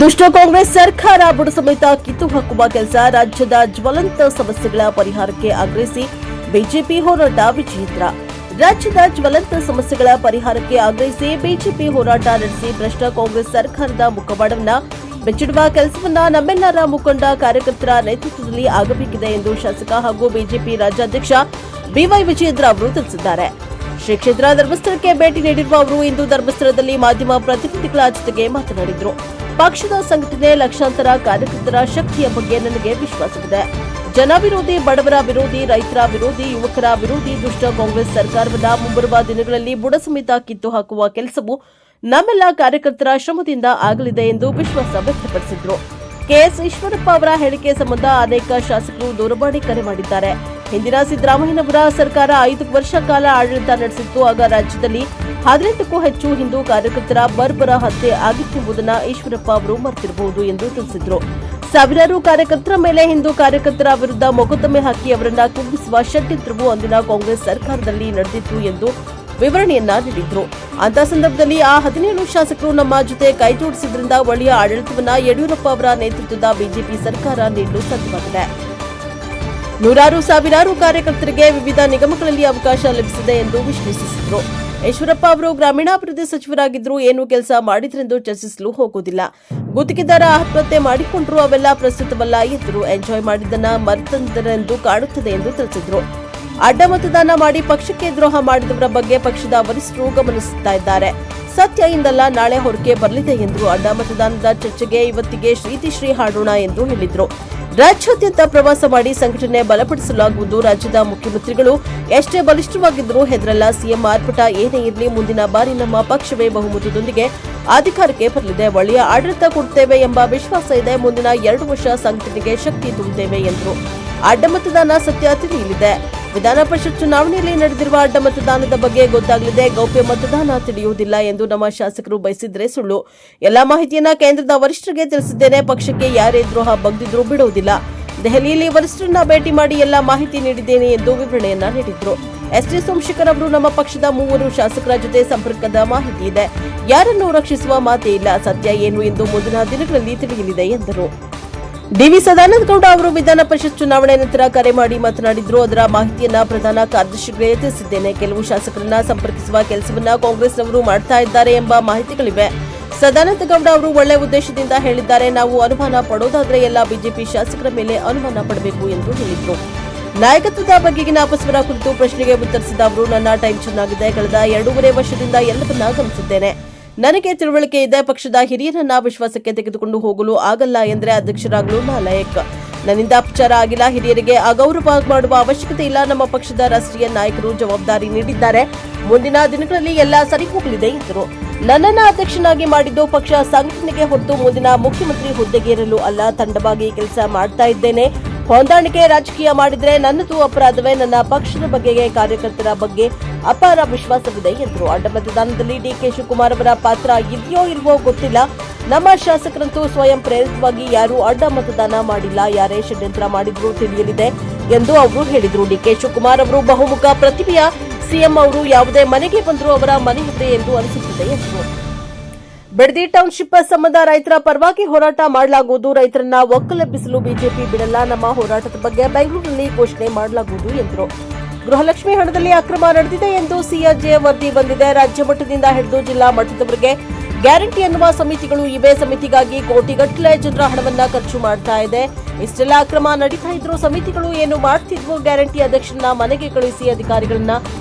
ದುಷ್ಟ ಕಾಂಗ್ರೆಸ್ ಸರ್ಕಾರ ಬುಡ ಸಮೇತ ಕಿತ್ತು ಹಾಕುವ ಕೆಲಸ. ರಾಜ್ಯದ ಜ್ವಲಂತ ಸಮಸ್ಯೆಗಳ ಪರಿಹಾರಕ್ಕೆ ಆಗ್ರಹಿಸಿ ಬಿಜೆಪಿ ಹೋರಾಟ ವಿಜೇಂದ್ರ. ರಾಜ್ಯದ ಜ್ವಲಂತ ಸಮಸ್ಯೆಗಳ ಪರಿಹಾರಕ್ಕೆ ಆಗ್ರಹಿಸಿ ಬಿಜೆಪಿ ಹೋರಾಟ ನಡೆಸಿ ಭ್ರಷ್ಟ ಕಾಂಗ್ರೆಸ್ ಸರ್ಕಾರದ ಮುಖವಾಡವನ್ನ ಬೆಚ್ಚಿಡುವ ಕೆಲಸವನ್ನ ನಮ್ಮೆಲ್ಲರ ಮುಖಂಡ ಕಾರ್ಯಕರ್ತರ ನೇತೃತ್ವದಲ್ಲಿ ಆಗಬೇಕಿದೆ ಎಂದು ಶಾಸಕ ಹಾಗೂ ಬಿಜೆಪಿ ರಾಜ್ಯಾಧ್ಯಕ್ಷ ಬಿವೈ ವಿಜೇಂದ್ರ ಅವರು ತಿಳಿಸಿದ್ದಾರೆ. ಶ್ರೀ ಕ್ಷೇತ್ರ ಧರ್ಮಸ್ಥಳಕ್ಕೆ ಭೇಟಿ ನೀಡಿರುವ ಅವರು ಇಂದು ಧರ್ಮಸ್ಥಳದಲ್ಲಿ ಮಾಧ್ಯಮ ಪ್ರತಿನಿಧಿಗಳ ಜೊತೆಗೆ ಮಾತನಾಡಿದರು. ಪಕ್ಷದ ಸಂಘಟನೆ ಲಕ್ಷಾಂತರ ಕಾರ್ಯಕರ್ತರ ಶಕ್ತಿಯ ಬಗ್ಗೆ ನನಗೆ ವಿಶ್ವಾಸವಿದೆ. ಜನ ವಿರೋಧಿ, ಬಡವರ ವಿರೋಧಿ, ರೈತರ ವಿರೋಧಿ, ಯುವಕರ ವಿರೋಧಿ ದುಷ್ಟ ಕಾಂಗ್ರೆಸ್ ಸರ್ಕಾರವನ್ನ ಮುಂಬರುವ ದಿನಗಳಲ್ಲಿ ಬುಡ ಸಮೇತ ಕಿತ್ತು ಹಾಕುವ ಕೆಲಸವು ನಮ್ಮೆಲ್ಲ ಕಾರ್ಯಕರ್ತರ ಶ್ರಮದಿಂದ ಆಗಲಿದೆ ಎಂದು ವಿಶ್ವಾಸ ವ್ಯಕ್ತಪಡಿಸಿದರು. ಕೆಎಸ್ ಈಶ್ವರಪ್ಪ ಅವರ ಹೇಳಿಕೆ ಸಂಬಂಧ ಅನೇಕ ಶಾಸಕರು ದೂರವಾಣಿ ಕರೆ ಮಾಡಿದ್ದಾರೆ. ಹಿಂದಿನ ಸಿದ್ದರಾಮಯ್ಯನವರ ಸರ್ಕಾರ 5 ವರ್ಷ ಕಾಲ ಆಡಳಿತ ನಡೆಸಿತ್ತು. ಆಗ ರಾಜ್ಯದಲ್ಲಿ 18ಕ್ಕೂ ಹೆಚ್ಚು ಹಿಂದೂ ಕಾರ್ಯಕರ್ತರ ಬರ್ಬರ ಹತ್ಯೆ ಆಗಿತ್ತೆಂಬುದನ್ನು ಈಶ್ವರಪ್ಪ ಅವರು ಮರೆತಿರಬಹುದು ಎಂದು ತಿಳಿಸಿದರು. ಸಾವಿರಾರು ಕಾರ್ಯಕರ್ತರ ಮೇಲೆ ಹಿಂದೂ ಕಾರ್ಯಕರ್ತರ ವಿರುದ್ಧ ಮೊಕದ್ದಮೆ ಹಾಕಿ ಅವರನ್ನ ಕುಗ್ಗಿಸುವ ಷಡ್ಯಂತ್ರವು ಅಂದಿನ ಕಾಂಗ್ರೆಸ್ ಸರ್ಕಾರದಲ್ಲಿ ನಡೆದಿತ್ತು ಎಂದು ವಿವರಣೆಯನ್ನ ನೀಡಿದ್ರು. ಅಂತ ಸಂದರ್ಭದಲ್ಲಿ ಆ 17 ಶಾಸಕರು ನಮ್ಮ ಜೊತೆ ಕೈಜೋಡಿಸಿದ್ರಿಂದ ಒಳ್ಳೆಯ ಆಡಳಿತವನ್ನ ಯಡಿಯೂರಪ್ಪ ಅವರ ನೇತೃತ್ವದ ಬಿಜೆಪಿ ಸರ್ಕಾರ ನೀಡಲು ಸಾಧ್ಯವಾಗಿದೆ. ನೂರಾರು ಸಾವಿರಾರು ಕಾರ್ಯಕರ್ತರಿಗೆ ವಿವಿಧ ನಿಗಮಗಳಲ್ಲಿ ಅವಕಾಶ ಲಭಿಸಿದೆ ಎಂದು ವಿಶ್ಲೇಷಿಸಿದರು. ಈಶ್ವರಪ್ಪ ಅವರು ಗ್ರಾಮೀಣಾಭಿವೃದ್ಧಿ ಸಚಿವರಾಗಿದ್ದರು. ಏನು ಕೆಲಸ ಮಾಡಿದ್ರೆಂದು ಚರ್ಚಿಸಲು ಹೋಗುವುದಿಲ್ಲ. ಗುತ್ತಿಗೆದಾರ ಆತ್ಮಹತ್ಯೆ ಮಾಡಿಕೊಂಡ್ರು, ಅವೆಲ್ಲ ಪ್ರಸ್ತುತವಲ್ಲ ಎಂದರು. ಎಂಜಾಯ್ ಮಾಡಿದ್ದನ್ನ ಮರೆತಂದರೆಂದು ಕಾಣುತ್ತದೆ ಎಂದು ತಿಳಿಸಿದರು. ಅಡ್ಡ ಮತದಾನ ಮಾಡಿ ಪಕ್ಷಕ್ಕೆ ದ್ರೋಹ ಮಾಡಿದವರ ಬಗ್ಗೆ ಪಕ್ಷದ ವರಿಷ್ಠರು ಗಮನಿಸುತ್ತಾ ಇದ್ದಾರೆ. ಸತ್ಯ ಇಂದಲ್ಲ ನಾಳೆ ಹೊರಕೆ ಬರಲಿದೆ ಎಂದರು. ಅಡ್ಡ ಮತದಾನದ ಚರ್ಚೆಗೆ ಇವತ್ತಿಗೆ ಶ್ರೀ ಹಾಡೋಣ ಎಂದು ಹೇಳಿದರು. ರಾಜ್ಯಾದ್ಯಂತ ಪ್ರವಾಸ ಮಾಡಿ ಸಂಘಟನೆ ಬಲಪಡಿಸಲಾಗುವುದು. ರಾಜ್ಯದ ಮುಖ್ಯಮಂತ್ರಿಗಳು ಎಷ್ಟೇ ಬಲಿಷ್ಠವಾಗಿದ್ದರೂ ಹೆದರಲ್ಲ. ಸಿಎಂ ಆರ್ಭಟ ಏನೇ ಇರಲಿ, ಮುಂದಿನ ಬಾರಿ ನಮ್ಮ ಪಕ್ಷವೇ ಬಹುಮತದೊಂದಿಗೆ ಅಧಿಕಾರಕ್ಕೆ ಬರಲಿದೆ. ಒಳ್ಳೆಯ ಆಡಳಿತ ಕೊಡುತ್ತೇವೆ ಎಂಬ ವಿಶ್ವಾಸ ಇದೆ. ಮುಂದಿನ 2 ವರ್ಷ ಸಂಘಟನೆಗೆ ಶಕ್ತಿ ತುಂಬುತ್ತೇವೆ ಎಂದರು. ಅಡ್ಡ ಮತದಾನ ಸತ್ಯ ತಿಳಿಯಲಿದೆ. ವಿಧಾನ ಪರಿಷತ್ ಚುನಾವಣೆಯಲ್ಲಿ ನಡೆದಿರುವ ಅಡ್ಡ ಮತದಾನದ ಬಗ್ಗೆ ಗೊತ್ತಾಗಲಿದೆ. ಗೌಪ್ಯ ಮತದಾನ ತಿಳಿಯುವುದಿಲ್ಲ ಎಂದು ನಮ್ಮ ಶಾಸಕರು ಬಯಸಿದ್ರೆ ಸುಳ್ಳು. ಎಲ್ಲಾ ಮಾಹಿತಿಯನ್ನ ಕೇಂದ್ರದ ವರಿಷ್ಠರಿಗೆ ತಿಳಿಸಿದ್ದೇನೆ. ಪಕ್ಷಕ್ಕೆ ಯಾರೇ ದ್ರೋಹ ಬಗ್ದಿದ್ರೂ ಬಿಡುವುದಿಲ್ಲ. ದೆಹಲಿಯಲ್ಲಿ ವರಿಷ್ಠರನ್ನ ಭೇಟಿ ಮಾಡಿ ಎಲ್ಲಾ ಮಾಹಿತಿ ನೀಡಿದ್ದೇನೆ ಎಂದು ವಿವರಣೆಯನ್ನ ನೀಡಿದ್ರು. ಎಸ್ ಟಿ ಸೋಮಶೇಖರ್ ಅವರು ನಮ್ಮ ಪಕ್ಷದ 3 ಶಾಸಕರ ಜೊತೆ ಸಂಪರ್ಕದ ಮಾಹಿತಿ ಇದೆ. ಯಾರನ್ನೂ ರಕ್ಷಿಸುವ ಮಾತೇ ಇಲ್ಲ. ಸತ್ಯ ಏನು ಎಂದು ಮುಂದಿನ ದಿನಗಳಲ್ಲಿ ತಿಳಿಯಲಿದೆ ಎಂದರು. ಡಿವಿ ಸದಾನಂದ ಗೌಡ ಅವರು ವಿಧಾನ ಪರಿಷತ್ ಚುನಾವಣೆ ನಂತರ ಕರೆ ಮಾಡಿ ಮಾತನಾಡಿದ್ರು. ಅದರ ಮಾಹಿತಿಯನ್ನ ಪ್ರಧಾನ ಕಾರ್ಯದರ್ಶಿಗಳಿಗೆ ತಿಳಿಸಿದ್ದೇನೆ. ಕೆಲವು ಶಾಸಕರನ್ನ ಸಂಪರ್ಕಿಸುವ ಕೆಲಸವನ್ನ ಕಾಂಗ್ರೆಸ್ನವರು ಮಾಡ್ತಾ ಇದ್ದಾರೆ ಎಂಬ ಮಾಹಿತಿಗಳಿವೆ. ಸದಾನಂದ ಗೌಡ ಅವರು ಒಳ್ಳೆ ಉದ್ದೇಶದಿಂದ ಹೇಳಿದ್ದಾರೆ. ನಾವು ಅನುಮಾನ ಪಡೋದಾದ್ರೆ ಎಲ್ಲ ಬಿಜೆಪಿ ಶಾಸಕರ ಮೇಲೆ ಅನುಮಾನ ಪಡಬೇಕು ಎಂದು ಹೇಳಿದ್ರು. ನಾಯಕತ್ವದ ಬಗೆಗಿನ ಅಪಸ್ವರ ಕುರಿತು ಪ್ರಶ್ನೆಗೆ ಉತ್ತರಿಸಿದ ಅವರು, ನನ್ನ ಟೈಮ್ ಚೆನ್ನಾಗಿದೆ. ಕಳೆದ 2.5 ವರ್ಷದಿಂದ ಎಲ್ಲವನ್ನ ಗಮನಿಸಿದ್ದೇನೆ. ನನಗೆ ತಿಳುವಳಿಕೆ ಇದೆ. ಪಕ್ಷದ ಹಿರಿಯರನ್ನ ವಿಶ್ವಾಸಕ್ಕೆ ತೆಗೆದುಕೊಂಡು ಹೋಗಲು ಆಗಲ್ಲ ಎಂದರೆ ಅಧ್ಯಕ್ಷರಾಗಲು ನಾಲಾಯಕ್. ನನ್ನಿಂದ ಅಪಚಾರ ಆಗಿಲ್ಲ. ಹಿರಿಯರಿಗೆ ಅಗೌರವ ಮಾಡುವ ಅವಶ್ಯಕತೆ ಇಲ್ಲ. ನಮ್ಮ ಪಕ್ಷದ ರಾಷ್ಟ್ರೀಯ ನಾಯಕರು ಜವಾಬ್ದಾರಿ ನೀಡಿದ್ದಾರೆ. ಮುಂದಿನ ದಿನಗಳಲ್ಲಿ ಎಲ್ಲ ಸರಿ ಹೋಗಲಿದೆ ಎಂದರು. ನನ್ನನ್ನ ಅಧ್ಯಕ್ಷನಾಗಿ ಮಾಡಿದ್ದು ಪಕ್ಷ ಸಂಘಟನೆಗೆ ಹೊರತು ಮುಂದಿನ ಮುಖ್ಯಮಂತ್ರಿ ಹುದ್ದೆಗೇರಲು ಅಲ್ಲ. ತಂಡವಾಗಿ ಕೆಲಸ ಮಾಡ್ತಾ ಇದ್ದೇನೆ. ಹೊಂದಾಣಿಕೆ ರಾಜಕೀಯ ಮಾಡಿದ್ರೆ ನನ್ನದು ಅಪರಾಧವೇ. ನನ್ನ ಪಕ್ಷದ ಬಗೆಗೆ, ಕಾರ್ಯಕರ್ತರ ಬಗ್ಗೆ ಅಪಾರ ವಿಶ್ವಾಸವಿದೆ ಎಂದರು. ಅಡ್ಡ ಮತದಾನದಲ್ಲಿ ಡಿಕೆ ಶಿವಕುಮಾರ್ ಅವರ ಪಾತ್ರ ಇದೆಯೋ ಇಲ್ವೋ ಗೊತ್ತಿಲ್ಲ. ನಮ್ಮ ಶಾಸಕರಂತೂ ಸ್ವಯಂ ಪ್ರೇರಿತವಾಗಿ ಯಾರೂ ಅಡ್ಡ ಮತದಾನ ಮಾಡಿಲ್ಲ. ಯಾರೇ ಷಡ್ಯಂತ್ರ ಮಾಡಿದ್ರು ತಿಳಿಯಲಿದೆ ಎಂದು ಅವರು ಹೇಳಿದರು. ಡಿಕೆ ಶಿವಕುಮಾರ್ ಅವರು ಬಹುಮುಖ ಪ್ರತಿಭೆಯ ಸಿಎಂ. ಅವರು ಯಾವುದೇ ಮನೆಗೆ ಬಂದರೂ ಅವರ ಮನೆ ಇದೆ ಎಂದು ಅನಿಸುತ್ತದೆ ಎಂದರು. ಬಿಡದಿ ಟೌನ್ಶಿಪ್ ಸಂಬಂಧ ರೈತರ ಪರವಾಗಿ ಹೋರಾಟ ಮಾಡಲಾಗುವುದು. ರೈತರನ್ನ ಒಕ್ಕಲೆಬ್ಬಿಸಲು ಬಿಜೆಪಿ ಬಿಡಲ್ಲ. ನಮ್ಮ ಹೋರಾಟದ ಬಗ್ಗೆ ಬೆಂಗಳೂರಿನಲ್ಲಿ ಘೋಷಣೆ ಮಾಡಲಾಗುವುದು ಎಂದರು. ಗೃಹಲಕ್ಷ್ಮಿ ಹಣದಲ್ಲಿ ಅಕ್ರಮ ನಡೆದಿದೆ ಎಂದು ಸಿಎಜೆ ವರದಿ ಬಂದಿದೆ. ರಾಜ್ಯ ಮಟ್ಟದಿಂದ ಹಿಡಿದು ಜಿಲ್ಲಾ ಮಟ್ಟದವರೆಗೆ ಗ್ಯಾರಂಟಿ ಎನ್ನುವ ಸಮಿತಿಗಳು ಇವೆ. ಸಮಿತಿಗಾಗಿ ಕೋಟಿಗಟ್ಟಲೆ ಜನರ ಹಣವನ್ನ ಖರ್ಚು ಮಾಡ್ತಾ ಇದೆ. ಇಷ್ಟೆಲ್ಲ ಅಕ್ರಮ ನಡೀತಾ ಇದ್ರು ಸಮಿತಿಗಳು ಏನು ಮಾಡ್ತಿದ್ವು? ಗ್ಯಾರಂಟಿ ಅಧ್ಯಕ್ಷರನ್ನ ಮನೆಗೆ ಕಳುಹಿಸಿ ಅಧಿಕಾರಿಗಳನ್ನ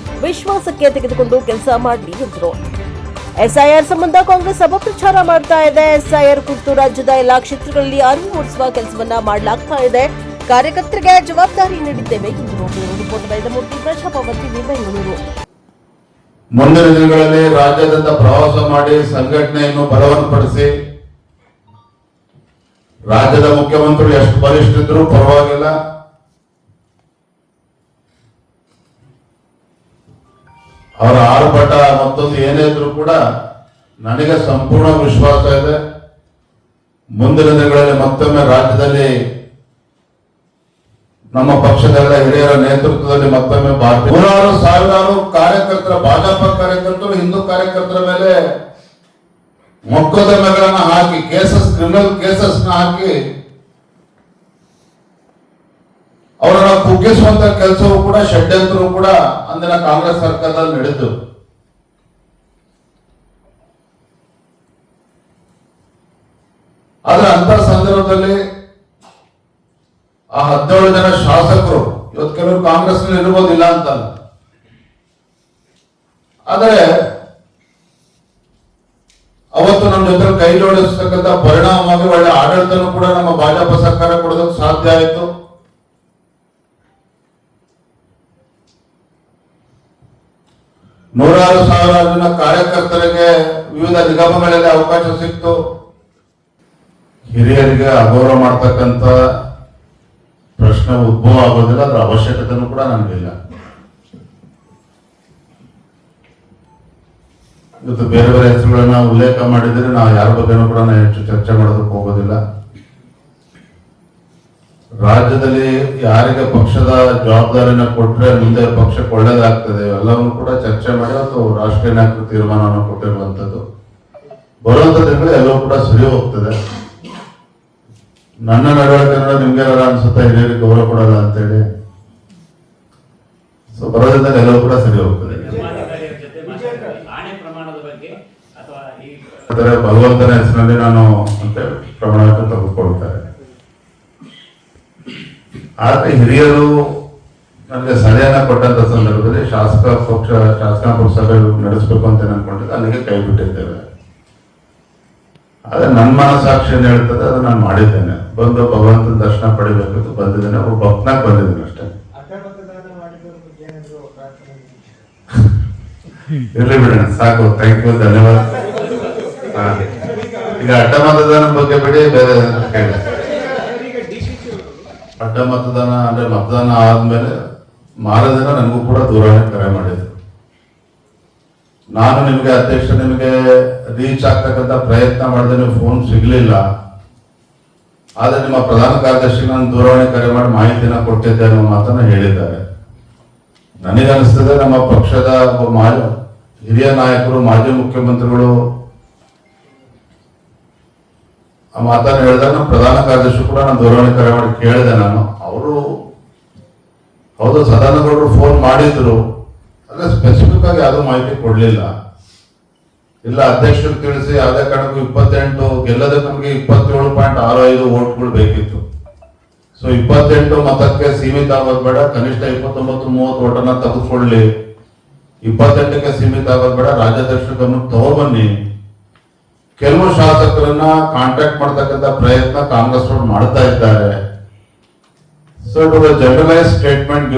ವಿಶ್ವಾಸಕ್ಕೆ ತೆಗೆದುಕೊಂಡು ಕೆಲಸ ಮಾಡಲಿ ಎಂದರು. ಎಸ್ಐಆರ್ ಸಂಬಂಧ ಕಾಂಗ್ರೆಸ್ ಅಪಪ್ರಚಾರ ಮಾಡ್ತಾ ಇದೆ. ಎಸ್ಐಆರ್ ಕುರಿತು ರಾಜ್ಯದ ಎಲ್ಲಾ ಕ್ಷೇತ್ರಗಳಲ್ಲಿ ಅರಿವು ಮೂಡಿಸುವ ಕೆಲಸವನ್ನ ಮಾಡಲಾಗ್ತಾ ಇದೆ. ಕಾರ್ಯಕರ್ತರಿಗೆ ಜವಾಬ್ದಾರಿ ನೀಡಿದ್ದೇವೆ ಎಂದರು. Report Vaidyamurthy, Prajabhavana TV, Bengaluru. ಮುಂದಿನ ದಿನಗಳಲ್ಲಿ ರಾಜ್ಯಾದ್ಯಂತ ಪ್ರವಾಸ ಮಾಡಿ ಸಂಘಟನೆಯನ್ನು ಬಲವನ್ನುಪಡಿಸಿ ರಾಜ್ಯದ ಮುಖ್ಯಮಂತ್ರಿಗಳು ಎಷ್ಟು ಬಲಿಷ್ಠಿದ್ರು ಪರವಾಗಿಲ್ಲ, ಅವರ ಆರ್ಭಟ ಮತ್ತೊಂದು ಏನೇ ಇದ್ರೂ ಕೂಡ ನನಗೆ ಸಂಪೂರ್ಣ ವಿಶ್ವಾಸ ಇದೆ. ಮುಂದಿನ ದಿನಗಳಲ್ಲಿ ಮತ್ತೊಮ್ಮೆ ರಾಜ್ಯದಲ್ಲಿ ನಮ್ಮ ಪಕ್ಷದ ಹಿರಿಯರ ನೇತೃತ್ವದಲ್ಲಿ ಮತ್ತೊಮ್ಮೆ ನೂರಾರು ಸಾವಿರಾರು ಕಾರ್ಯಕರ್ತರ, ಭಾಜಪ ಕಾರ್ಯಕರ್ತರು ಹಿಂದೂ ಕಾರ್ಯಕರ್ತರ ಮೇಲೆ ಮೊಕದ್ದಮೆಗಳ ಕ್ರಿಮಿನಲ್ ಕೇಸಸ್ ಹಾಕಿ ಅವರನ್ನ ಕುಗ್ಗಿಸುವಂತ ಕೆಲಸವೂ ಕೂಡ ಷಡ್ಯಂತ್ರವೂ ಕೂಡ ಅಂದಿನ ಕಾಂಗ್ರೆಸ್ ಸರ್ಕಾರದಲ್ಲಿ ನಡೆದು ಆದ್ರೆ ಅಂತ ಸಂದರ್ಭದಲ್ಲಿ ಆ 17 ಜನ ಶಾಸಕರು ಇವತ್ತು ಕೆಲವರು ಕಾಂಗ್ರೆಸ್ ನಲ್ಲಿ ಇರ್ಬೋದಿಲ್ಲ ಅಂತಲ್ಲ, ಆದರೆ ಅವತ್ತು ನಮ್ಮ ಜೊತೆ ಕೈ ಜೋಡಿಸ್ತಕ್ಕಂಥ ಪರಿಣಾಮವಾಗಿ ಒಳ್ಳೆ ಆಡಳಿತನೂ ಕೂಡ ನಮ್ಮ ಭಾಜಪ ಸರ್ಕಾರ ಕೊಡೋದಕ್ಕೆ ಸಾಧ್ಯ ಆಯಿತು. ನೂರಾರು ಸಾವಿರ ಜನ ಕಾರ್ಯಕರ್ತರಿಗೆ ವಿವಿಧ ನಿಗಮಗಳಲ್ಲಿ ಅವಕಾಶ ಸಿಕ್ತು. ಹಿರಿಯರಿಗೆ ಅಗೌರವ ಮಾಡ್ತಕ್ಕಂಥ ಪ್ರಶ್ನೆ ಉದ್ಭವ ಆಗೋದಿಲ್ಲ, ಅದರ ಅವಶ್ಯಕತೆನೂ ಕೂಡ ನನಗಿಲ್ಲ. ಇವತ್ತು ಬೇರೆ ಬೇರೆ ಹೆಸರುಗಳನ್ನ ಉಲ್ಲೇಖ ಮಾಡಿದ್ರೆ ನಾವು ಯಾರ ಬಗ್ಗೆನೂ ಕೂಡ ಹೆಚ್ಚು ಚರ್ಚೆ ಮಾಡೋದಕ್ಕೆ ಹೋಗೋದಿಲ್ಲ. ರಾಜ್ಯದಲ್ಲಿ ಯಾರಿಗೆ ಪಕ್ಷದ ಜವಾಬ್ದಾರಿನ ಕೊಟ್ರೆ ಮುಂದೆ ಪಕ್ಷಕ್ಕೆ ಒಳ್ಳೇದಾಗ್ತದೆ ಎಲ್ಲವನ್ನೂ ಕೂಡ ಚರ್ಚೆ ಮಾಡಿ ಅವತ್ತು ರಾಷ್ಟ್ರೀಯ ನಾಯಕರು ತೀರ್ಮಾನವನ್ನು ಕೊಟ್ಟಿರುವಂತದ್ದು. ಬರುವಂತ ದಿನಗಳು ಎಲ್ಲವೂ ಕೂಡ ಸರಿ ಹೋಗ್ತದೆ. ನನ್ನ ನಡವಳಿಕೆ ನಿಮ್ಗೆ ಅನ್ಸುತ್ತೆ ಹಿರಿಯರಿಗೆ ಗೌರವ ಕೊಡಲ್ಲ ಅಂತೇಳಿ. ಸೊ ಬರೋದ್ರಿಂದ ಎಲ್ಲವೂ ಕೂಡ ಸರಿ ಹೋಗ್ತದೆ. ಭಗವಂತನ ಹೆಸರಿನಲ್ಲಿ ನಾನು ಅಂತ ಪ್ರಮಾಣವನ್ನು ತೆಗೆದುಕೊಳ್ತಾರೆ. ಆದ್ರೆ ಹಿರಿಯರು ನನಗೆ ಸಲಹೆಯನ್ನ ಕೊಟ್ಟಂತ ಸಂದರ್ಭದಲ್ಲಿ ಶಾಸಕಾಂಗ ಸಭೆ ನಡೆಸಬೇಕು ಅಂತ ಅನ್ಕೊಂಡಿದ್ದೆ, ಅಲ್ಲಿಗೆ ಕೈ ಬಿಟ್ಟಿದ್ದೇವೆ. ಆದ್ರೆ ನನ್ನ ಮನಸ್ಸಾಕ್ಷಿ ಏನ್ ಹೇಳ್ತದೆ ಅದು ನಾನು ಮಾಡಿದ್ದೇನೆ. ಬಂದು ಭಗವಂತನ ದರ್ಶನ ಪಡಿಬೇಕಿತ್ತು, ಬಂದಿದ್ದೇನೆ. ಒಬ್ಬ ಭಕ್ತನಾಗ ಬಂದಿದ್ದೇನೆ ಅಷ್ಟೇ. ಇರ್ಲಿ ಬಿಡೋಣ, ಸಾಕು. ಥ್ಯಾಂಕ್ ಯು, ಧನ್ಯವಾದ. ಈಗ ಅಡ್ಡ ಮತದಾನ ಬಗ್ಗೆ ಬಿಡಿ, ಬೇರೆ ಹೇಳಿ. ಅಡ್ಡ ಮತದಾನ ಅಂದ್ರೆ ಮತದಾನ ಆದ್ಮೇಲೆ ಮಾರದಿನ ನನಗೂ ಕೂಡ ದೂರವಾಣಿ ಕರೆ ಮಾಡಿದ್ರು. ನಾನು ನಿಮ್ಗೆ ಅಧ್ಯಕ್ಷ ನಿಮಗೆ ರೀಚ್ ಆಗ್ತಕ್ಕಂಥ ಪ್ರಯತ್ನ ಮಾಡಿದ್ರೆ ನೀವು ಫೋನ್ ಸಿಗ್ಲಿಲ್ಲ, ಆದ್ರೆ ನಿಮ್ಮ ಪ್ರಧಾನ ಕಾರ್ಯದರ್ಶಿ ನಾನು ದೂರವಾಣಿ ಕರೆ ಮಾಡಿ ಮಾಹಿತಿನ ಕೊಟ್ಟಿದ್ದೆ ಅನ್ನೋ ಮಾತನ್ನ ಹೇಳಿದ್ದಾರೆ. ನನಗನ್ನಿಸ್ತದೆ ನಮ್ಮ ಪಕ್ಷದ ಹಿರಿಯ ನಾಯಕರು, ಮಾಜಿ ಮುಖ್ಯಮಂತ್ರಿಗಳು ಆ ಮಾತನ್ನು ಹೇಳಿದಾಗ ನಮ್ಮ ಪ್ರಧಾನ ಕಾರ್ಯದರ್ಶಿ ಕೂಡ ನಾನು ದೂರವಾಣಿ ಕರೆ ಮಾಡಿ ಕೇಳಿದೆ. ನಾನು ಅವರು ಹೌದು ಸದಾನಗೌಡರು ಫೋನ್ ಮಾಡಿದ್ರು, ಅಲ್ಲ ಸ್ಪೆಸಿಫಿಕ್ ಆಗಿ ಯಾವುದೂ ಮಾಹಿತಿ ಕೊಡ್ಲಿಲ್ಲ. ಇಲ್ಲ ಅಧ್ಯಕ್ಷರು ತಿಳಿಸಿ ಯಾವುದೇ ಕಾರಣಕ್ಕೂ 28 ಗೆಲ್ಲದೆ ನಮಗೆ 27.65 ವೋಟ್ಗಳು ಬೇಕಿತ್ತು. ಸೊ 28 ಮತಕ್ಕೆ ಸೀಮಿತ ಆಗೋದು ಬೇಡ, ಕನಿಷ್ಠ 29-30 ವೋಟನ್ನ ತೆಗೆದುಕೊಳ್ಳಿ. 28ಕ್ಕೆ ಸೀಮಿತ ಆಗೋದು ಬೇಡ, ರಾಜ್ಯಾಧ್ಯಕ್ಷರ ಗಮನಕ್ಕೆ ತಗೊಬನ್ನಿ. ಕೆಲವು ಶಾಸಕರನ್ನ ಕಾಂಟ್ಯಾಕ್ಟ್ ಮಾಡ್ತಕ್ಕಂಥ ಪ್ರಯತ್ನ ಕಾಂಗ್ರೆಸ್ ಮಾಡ್ತಾ ಇದ್ದಾರೆ. So generalise statement